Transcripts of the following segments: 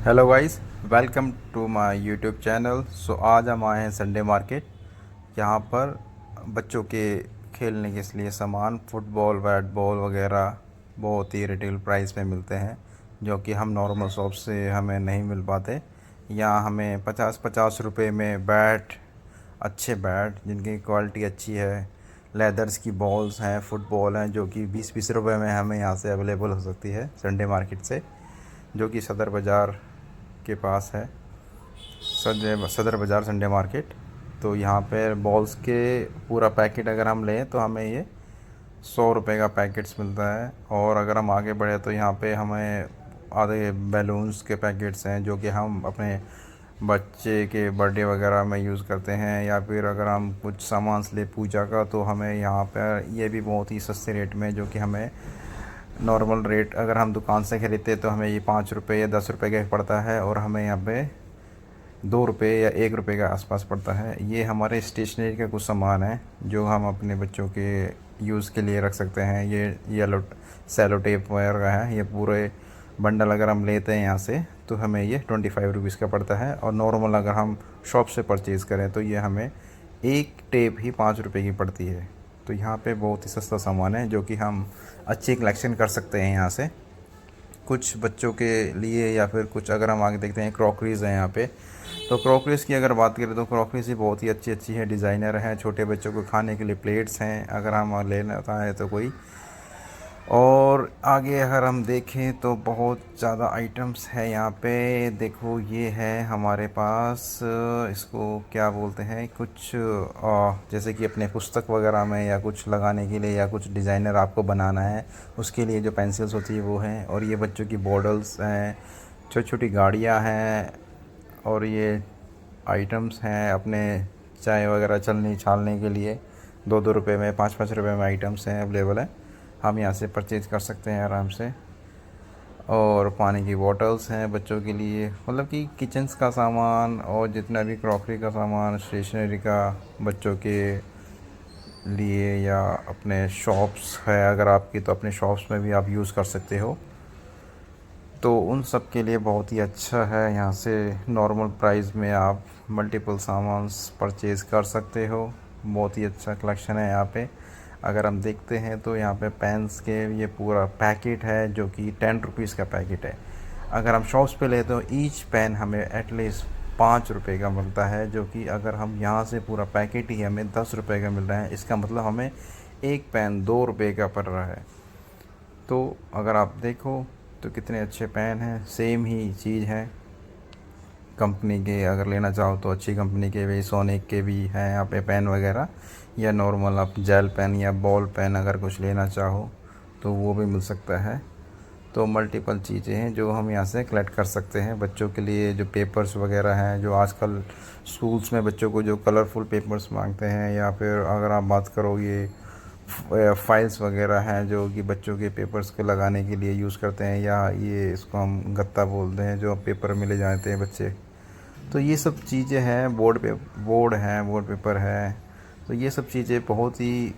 Hello guys, welcome to my YouTube channel. आज हम आए हैं संडे मार्केट। यहाँ पर बच्चों के खेलने के लिए सामान, फुटबॉल, बैट बॉल वगैरह बहुत ही रिटेल प्राइस में मिलते हैं, जो कि हम नॉर्मल शॉप से हमें नहीं मिल पाते। यहाँ हमें 50-50 रुपए में बैट, अच्छे बैट जिनकी क्वालिटी अच्छी है, लेदर्स की बॉल्स हैं, फुटबॉल हैं, जो कि 20-20 रुपए में हमें यहाँ से अवेलेबल हो सकती है संडे मार्केट से, जो कि सदर बाज़ार के पास है। सदर बाज़ार संडे मार्केट। तो यहाँ पे बॉल्स के पूरा पैकेट अगर हम लें तो हमें ये 100 रुपये का पैकेट्स मिलता है। और अगर हम आगे बढ़े तो यहाँ पे हमें आधे बैलून्स के पैकेट्स हैं, जो कि हम अपने बच्चे के बर्थडे वगैरह में यूज़ करते हैं, या फिर अगर हम कुछ सामान ले पूजा का, तो हमें यहाँ पर ये भी बहुत ही सस्ते रेट में, जो कि हमें नॉर्मल रेट अगर हम दुकान से ख़रीदते तो हमें ये 5 रुपये या 10 रुपये का पड़ता है, और हमें यहाँ पे 2 रुपये या 1 रुपये के आसपास पड़ता है। ये हमारे स्टेशनरी का कुछ सामान है जो हम अपने बच्चों के यूज़ के लिए रख सकते हैं। ये येलो सेलो टेप वगैरह है। ये पूरे बंडल अगर हम लेते हैं यहाँ से तो हमें ये 25 रुपीज़ का पड़ता है, और नॉर्मल अगर हम शॉप से परचेज़ करें तो ये हमें एक टेप ही 5 रुपये की पड़ती है। तो यहाँ पे बहुत ही सस्ता सामान है, जो कि हम अच्छी कलेक्शन कर सकते हैं यहाँ से कुछ बच्चों के लिए, या फिर कुछ अगर हम आगे देखते हैं क्रॉकरीज़ हैं यहाँ पे। तो क्रॉकरीज़ की अगर बात करें तो क्रॉकरीज़ भी बहुत ही अच्छी अच्छी है, डिज़ाइनर हैं। छोटे बच्चों को खाने के लिए प्लेट्स हैं अगर हम लेना चाहें तो कोई। और आगे अगर हम देखें तो बहुत ज़्यादा आइटम्स है यहाँ पे। देखो ये है हमारे पास, इसको क्या बोलते हैं, कुछ जैसे कि अपने पुस्तक वगैरह में या कुछ लगाने के लिए, या कुछ डिज़ाइनर आपको बनाना है उसके लिए जो पेंसिल्स होती है वो हैं। और ये बच्चों की बॉटल्स हैं, छोटी छोटी गाड़ियाँ हैं, और ये आइटम्स हैं अपने चाय वगैरह छलनी छालने के लिए। 2-2 रुपये में, 5-5 रुपये में आइटम्स हैं, अवेलेबल है। हम यहाँ से परचेज़ कर सकते हैं आराम से। और पानी की बॉटल्स हैं बच्चों के लिए, मतलब कि किचन्स का सामान और जितना भी क्रॉकरी का सामान, स्टेशनरी का बच्चों के लिए, या अपने शॉप्स है अगर आपकी तो अपने शॉप्स में भी आप यूज़ कर सकते हो। तो उन सब के लिए बहुत ही अच्छा है। यहाँ से नॉर्मल प्राइस में आप मल्टीपल सामान परचेज़ कर सकते हो। बहुत ही अच्छा कलेक्शन है यहाँ पे। अगर हम देखते हैं तो यहाँ पे पेन्स के ये पूरा पैकेट है, जो कि 10 रुपीज़ का पैकेट है। अगर हम शॉप्स पे लेते तो ईच पेन हमें एटलीस्ट 5 रुपये का मिलता है, जो कि अगर हम यहाँ से पूरा पैकेट ही हमें 10 रुपये का मिल रहा है, इसका मतलब हमें एक पेन 2 रुपये का पड़ रहा है। तो अगर आप देखो तो कितने अच्छे पेन हैं, सेम ही चीज़ है कंपनी के। अगर लेना चाहो तो अच्छी कंपनी के भी, सोनिक के भी हैं यहाँ पे पेन वगैरह, या नॉर्मल आप जेल पेन या बॉल पेन अगर कुछ लेना चाहो तो वो भी मिल सकता है। तो मल्टीपल चीज़ें हैं जो हम यहाँ से कलेक्ट कर सकते हैं बच्चों के लिए। जो पेपर्स वगैरह हैं, जो आजकल स्कूल्स में बच्चों को जो कलरफुल पेपर्स मांगते हैं, या फिर अगर आप बात करो ये फाइल्स वगैरह हैं जो कि बच्चों के पेपर्स को लगाने के लिए यूज़ करते हैं, या ये इसको हम गत्ता बोलते हैं जो पेपर में ले जाते हैं बच्चे। तो ये सब चीज़ें हैं, बोर्ड पेपर है। तो ये सब चीज़ें बहुत ही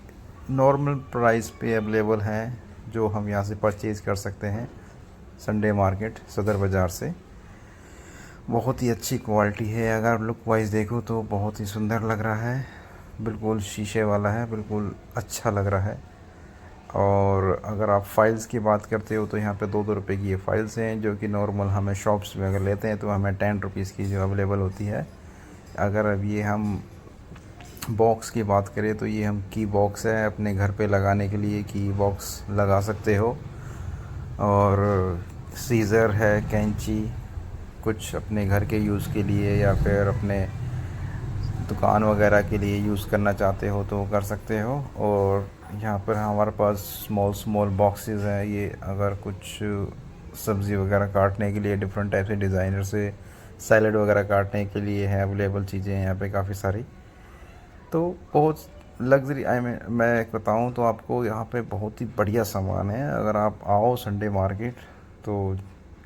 नॉर्मल प्राइस पे अवेलेबल हैं, जो हम यहाँ से परचेज़ कर सकते हैं संडे मार्केट सदर बाज़ार से। बहुत ही अच्छी क्वालिटी है। अगर लुक वाइज देखो तो बहुत ही सुंदर लग रहा है, बिल्कुल शीशे वाला है, बिल्कुल अच्छा लग रहा है। और अगर आप फाइल्स की बात करते हो तो यहाँ पे 2-2 रुपये की ये फ़ाइल्स हैं, जो कि नॉर्मल हमें शॉप्स में अगर लेते हैं तो हमें 10 रुपीज़ की जो अवेलेबल होती है। अगर अब ये हम बॉक्स की बात करें तो ये हम की बॉक्स है, अपने घर पे लगाने के लिए की बॉक्स लगा सकते हो। और सीज़र है, कैंची, कुछ अपने घर के यूज़ के लिए या फिर अपने दुकान वगैरह के लिए यूज़ करना चाहते हो तो कर सकते हो। और यहाँ पर हमारे पास स्मॉल स्मॉल बॉक्सेस हैं। ये अगर कुछ सब्ज़ी वगैरह काटने के लिए डिफरेंट टाइप से डिज़ाइनर से सैलड वगैरह काटने के लिए है अवेलेबल चीज़ें हैं यहाँ पे काफ़ी सारी। तो बहुत लग्ज़री, मैं एक बताऊँ तो आपको यहाँ पे बहुत ही बढ़िया सामान है। अगर आप आओ संडे मार्केट तो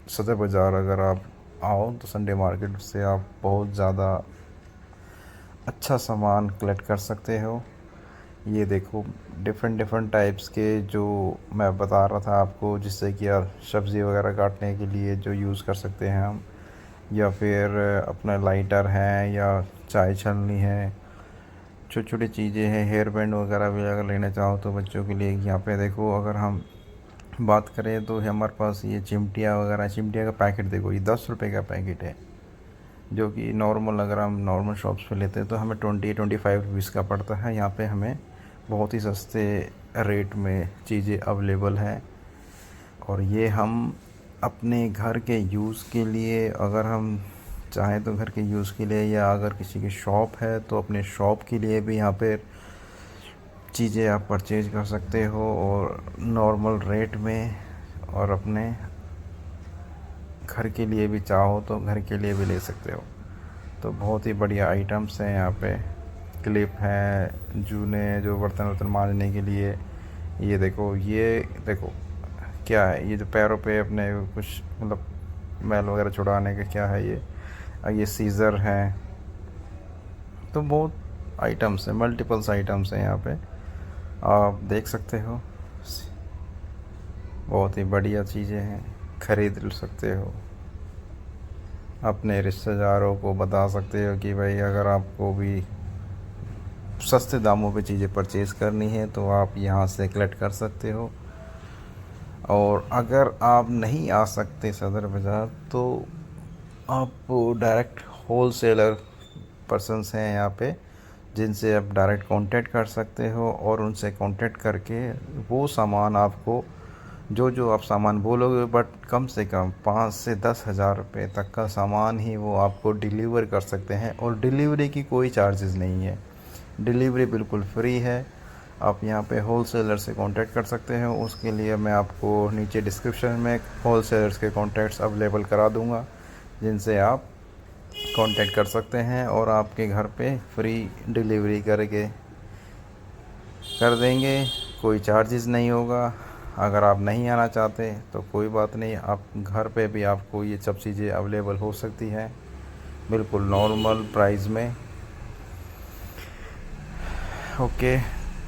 सदर बाज़ार अगर आप आओ तो संडे मार्केट से आप बहुत ज़्यादा अच्छा सामान कलेक्ट कर सकते हो। ये देखो डिफरेंट डिफरेंट टाइप्स के जो मैं बता रहा था आपको, जिससे कि आप सब्ज़ी वगैरह काटने के लिए जो यूज़ कर सकते हैं हम। या फिर अपना लाइटर है या चाय छलनी है, छोटी छोटी चीज़ें हैं, हेयर बैंड वगैरह भी अगर लेना चाहो तो बच्चों के लिए यहाँ पे देखो। अगर हम बात करें तो हमारे पास ये चिमटिया वगैरह, चिमटिया का पैकेट देखो, ये 10 रुपये का पैकेट है, जो कि नॉर्मल अगर हम नॉर्मल शॉप्स पे लेते हैं तो हमें 20-25 रुपीज़ का पड़ता है। यहाँ पे हमें बहुत ही सस्ते रेट में चीज़ें अवेलेबल हैं। और ये हम अपने घर के यूज़ के लिए, अगर हम चाहें तो घर के यूज़ के लिए, या अगर किसी की शॉप है तो अपने शॉप के लिए भी यहाँ पे चीज़ें आप परचेज कर सकते हो और नॉर्मल रेट में। और अपने घर के लिए भी चाहो तो घर के लिए भी ले सकते हो। तो बहुत ही बढ़िया आइटम्स हैं यहाँ पे। क्लिप हैं, जूने जो बर्तन वर्तन मांजने के लिए। ये देखो, ये देखो क्या है, ये जो पैरों पे अपने कुछ मतलब मैल वगैरह छुड़ाने का क्या है ये सीज़र हैं। तो बहुत आइटम्स हैं, मल्टीपल्स आइटम्स हैं यहाँ पे, आप देख सकते हो। बहुत ही बढ़िया चीज़ें हैं, ख़रीद सकते हो। अपने रिश्तेदारों को बता सकते हो कि भाई अगर आपको भी सस्ते दामों पे चीज़ें परचेज़ करनी है तो आप यहाँ से कलेक्ट कर सकते हो। और अगर आप नहीं आ सकते सदर बाज़ार तो आप डायरेक्ट होलसेलर पर्सन्स हैं यहाँ पे, जिनसे आप डायरेक्ट कांटेक्ट कर सकते हो और उनसे कांटेक्ट करके वो सामान आपको, जो आप सामान बोलोगे, बट कम से कम 5 से 10 हज़ार रुपये तक का सामान ही वो आपको डिलीवर कर सकते हैं। और डिलीवरी की कोई चार्जेस नहीं है, डिलीवरी बिल्कुल फ्री है। आप यहाँ पे होलसेलर से कांटेक्ट कर सकते हैं। उसके लिए मैं आपको नीचे डिस्क्रिप्शन में होलसेलर्स के कांटेक्ट्स अवेलेबल करा दूँगा, जिनसे आप कांटेक्ट कर सकते हैं और आपके घर पे फ्री डिलीवरी करके कर देंगे। कोई चार्जेस नहीं होगा। अगर आप नहीं आना चाहते तो कोई बात नहीं, आप घर पे भी आपको ये सब चीज़ें अवेलेबल हो सकती हैं बिल्कुल नॉर्मल प्राइस में। ओके,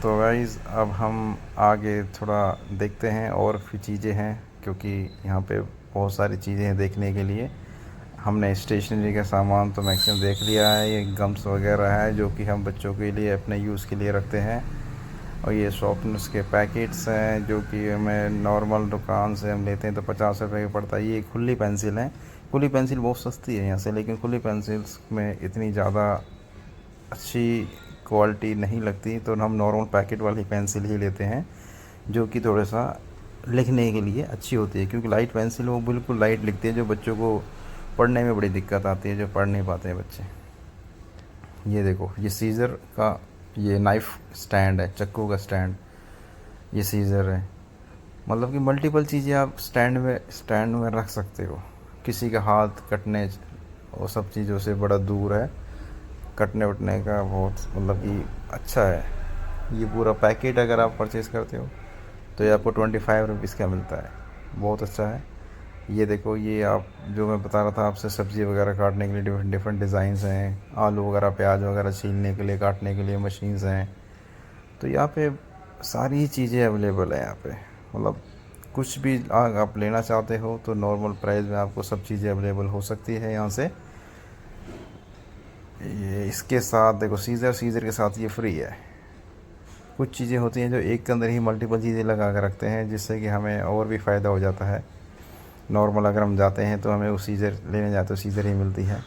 तो गाइज़ अब हम आगे थोड़ा देखते हैं और भी चीज़ें हैं, क्योंकि यहाँ पे बहुत सारी चीज़ें हैं देखने के लिए। हमने स्टेशनरी का सामान तो मैक्सिमम देख लिया है। ये गम्स वगैरह है जो कि हम बच्चों के लिए अपने यूज़ के लिए रखते हैं। और ये शॉर्पनर्स के पैकेट्स हैं जो कि हमें नॉर्मल दुकान से हम लेते हैं तो 50 रुपये का पड़ता है। ये खुली पेंसिल है, खुली पेंसिल बहुत सस्ती है यहाँ से, लेकिन खुली पेंसिल्स में इतनी ज़्यादा अच्छी क्वालिटी नहीं लगती, तो हम नॉर्मल पैकेट वाली पेंसिल ही लेते हैं, जो कि थोड़ा सा लिखने के लिए अच्छी होती है। क्योंकि लाइट पेंसिल वो बिल्कुल लाइट लिखती है, जो बच्चों को पढ़ने में बड़ी दिक्कत आती है, जो पढ़ नहीं पाते हैं बच्चे। ये देखो, ये सीज़र का ये नाइफ़ स्टैंड है, चाकू का स्टैंड, ये सीज़र है। मतलब कि मल्टीपल चीज़ें आप स्टैंड में रख सकते हो। किसी का हाथ कटने वो सब चीज़ों से बड़ा दूर है, कटने वटने का बहुत मतलब कि अच्छा है। ये पूरा पैकेट अगर आप परचेज़ करते हो तो ये आपको 25 रुपीज़ का मिलता है, बहुत अच्छा है। ये देखो, ये आप जो मैं बता रहा था आपसे, सब्ज़ी वगैरह काटने के लिए डिफरेंट डिफरेंट डिज़ाइंस हैं। आलू वगैरह, प्याज वगैरह छीलने के लिए, काटने के लिए मशीन्स हैं। तो यहाँ पे सारी चीज़ें अवेलेबल है यहाँ पे। मतलब कुछ भी आप लेना चाहते हो तो नॉर्मल प्राइस में आपको सब चीज़ें अवेलेबल हो सकती है यहाँ से। ये इसके साथ देखो, सीज़र के साथ ये फ्री है। कुछ चीज़ें होती हैं जो एक के अंदर ही मल्टीपल चीज़ें लगा कर रखते हैं, जिससे कि हमें और भी फ़ायदा हो जाता है। नॉर्मल अगर हम जाते हैं तो हमें वो सीज़र लेने जाते तो सीज़र ही मिलती है।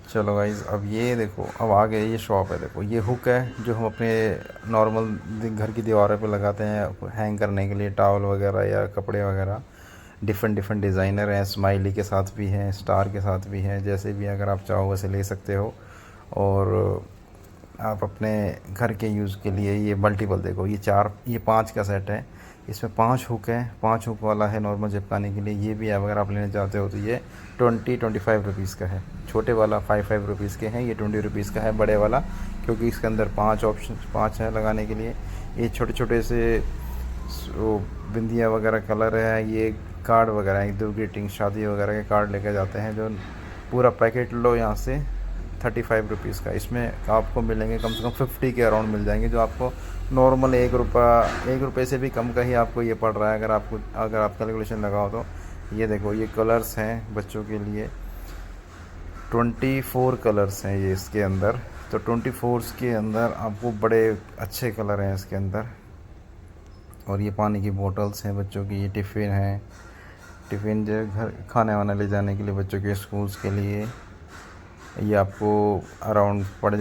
चलो गाइज़, अब ये देखो, अब आगे ये शॉप है। देखो, ये हुक है जो हम अपने नॉर्मल घर की दीवारों पे लगाते हैं हैंग करने के लिए, टॉवल वगैरह या कपड़े वगैरह। डिफरेंट डिफरेंट डिज़ाइनर हैं, स्माइली के साथ भी हैं, स्टार के साथ भी हैं, जैसे भी अगर आप चाहो वैसे ले सकते हो। और आप अपने घर के यूज़ के लिए ये मल्टीपल देखो, ये 5 का सेट है। इसमें 5 हुक हैं, 5 हुक वाला है नॉर्मल चिपकाने के लिए। ये भी अगर आप लेना चाहते हो तो ये 20-25 रुपीज़ का है। छोटे वाला 5 रुपीज़ के हैं, ये 20 रुपीज़ का है बड़े वाला, क्योंकि इसके अंदर 5 ऑप्शन 5 हैं लगाने के लिए। ये छोटे छोटे से वो बिंदिया वगैरह कलर है, ये कार्ड वगैरह है, दो ग्रीटिंग शादी वगैरह के कार्ड लेके जाते हैं। जो पूरा पैकेट लो यहाँ से 35 रुपीज़ का, इसमें आपको मिलेंगे कम से कम 50 के अराउंड मिल जाएंगे, जो आपको नॉर्मल 1 रुपये से भी कम का ही आपको ये पड़ रहा है। अगर आप कैलकुलेशन लगाओ तो ये देखो, ये कलर्स हैं बच्चों के लिए। 24 कलर्स हैं ये इसके अंदर। तो 24 के अंदर आपको बड़े अच्छे कलर हैं इसके अंदर। और ये पानी की बोतल्स हैं बच्चों की। ये टिफ़िन है, टिफ़िन जो घर खाने वाना ले जाने के लिए बच्चों के स्कूल्स के लिए। ये आपको अराउंड पड़ जाए